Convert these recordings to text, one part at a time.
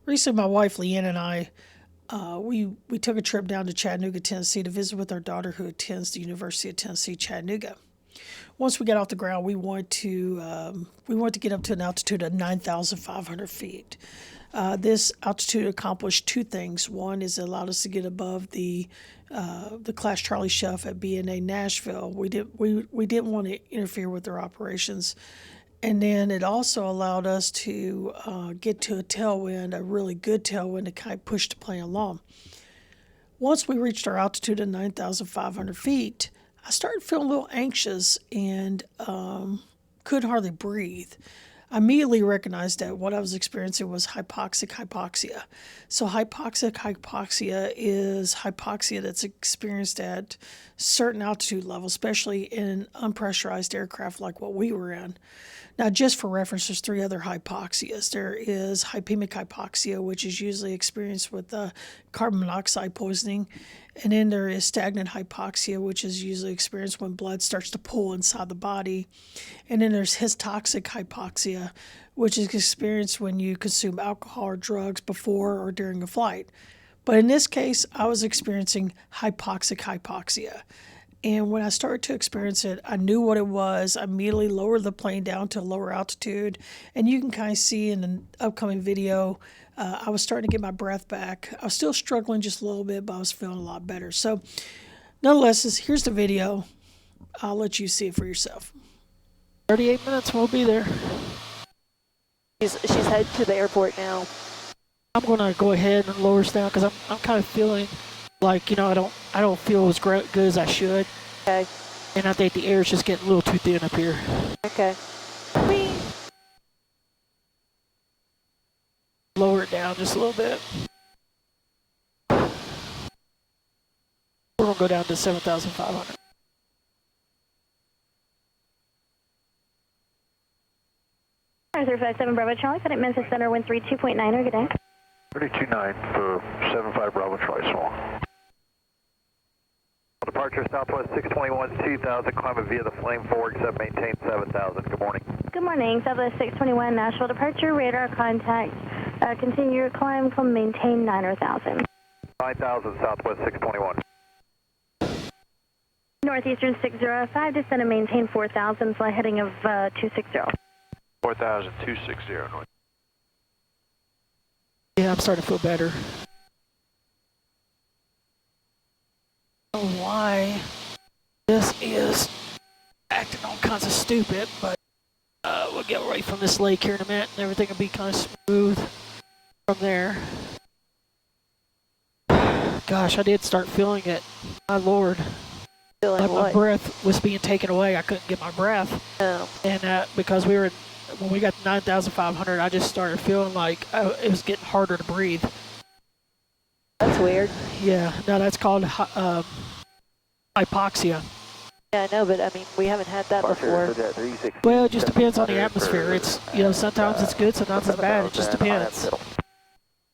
Recently, my wife Leanne and I, we took a trip down to Chattanooga, Tennessee to visit with our daughter who attends the University of Tennessee, Chattanooga. Once we got off the ground, we wanted to get up to an altitude of 9,500 feet. This altitude accomplished two things. One is it allowed us to get above the Class Charlie shelf at BNA Nashville. We didn't want to interfere with their operations. And then it also allowed us to get to a tailwind, a really good tailwind to kind of push the plane along. Once we reached our altitude of 9,500 feet, I started feeling a little anxious and couldn't hardly breathe. I immediately recognized that what I was experiencing was hypoxia. So hypoxia is hypoxia that's experienced at certain altitude levels, especially in unpressurized aircraft like what we were in. Now, just for reference, there's three other hypoxias. There is hypemic hypoxia, which is usually experienced with carbon monoxide poisoning. And then there is stagnant hypoxia, which is usually experienced when blood starts to pool inside the body. And then there's hypoxic hypoxia, which is experienced when you consume alcohol or drugs before or during a flight. But in this case, I was experiencing hypoxic hypoxia. And when I started to experience it, I knew what it was. I immediately lowered the plane down to a lower altitude. And you can kind of see in the upcoming video, I was starting to get my breath back. I was still struggling just a little bit, but I was feeling a lot better. So nonetheless, here's the video. I'll let you see it for yourself. 38 minutes, we'll be there. She's headed to the airport now. I'm going to go ahead and lower us down because I'm kind of feeling like, I don't feel as good as I should. Okay. And I think the air is just getting a little too thin up here. Okay. Whee! Lower it down just a little bit. We're going to go down to 7,500. Arthur 57 Bravo Charlie, FedEx Memphis Center, wind 32.9, good day. 32.9 for 75 Bravo Charlie Small. Departure Southwest 621, 2000, climbing via the flame forward, except maintain 7,000. Good morning. Good morning, Southwest 621, Nashville departure, radar contact, continue your climb, maintain 9,000. 9,000 Southwest 621. Northeastern 605, descend and maintain 4,000, fly heading of 260. 4,000, 260 north. Yeah, I'm starting to feel better. I don't know why this is acting all kinds of stupid, but we'll get away from this lake here in a minute and everything will be kind of smooth from there. Gosh, I did start feeling it. My Lord. Feeling like what? My breath was being taken away. I couldn't get my breath. Oh. And because when we got to 9,500, I just started feeling like it was getting harder to breathe. That's weird. Yeah, no, that's called hypoxia. Yeah, I know, but I mean, we haven't had that before. Well, it just depends on the atmosphere. It's, sometimes it's good, sometimes it's bad. It just depends.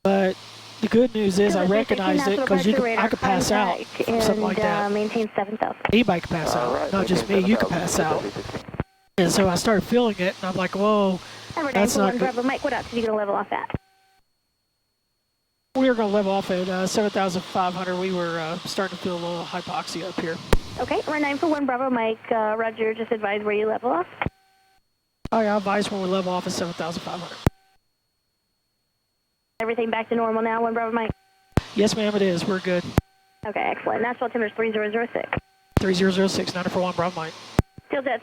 But the good news is I recognized it because I could pass out from something like that. Maintain 7,000. Anybody could pass out, not just me. You could pass out. And so I started feeling it, and I'm like, whoa, that's not good. Bravo Mike, what altitude are you going to level off at? We were going to level off at 7,500. We were starting to feel a little hypoxia up here. Okay, we're 941 Bravo Mike. Roger, just advise where you level off. Oh, yeah, I advise when we level off at 7,500. Everything back to normal now, 1 Bravo Mike? Yes, ma'am, it is. We're good. Okay, excellent. Nashville altimeter is 3006. 3006, 941 Bravo Mike. Still jet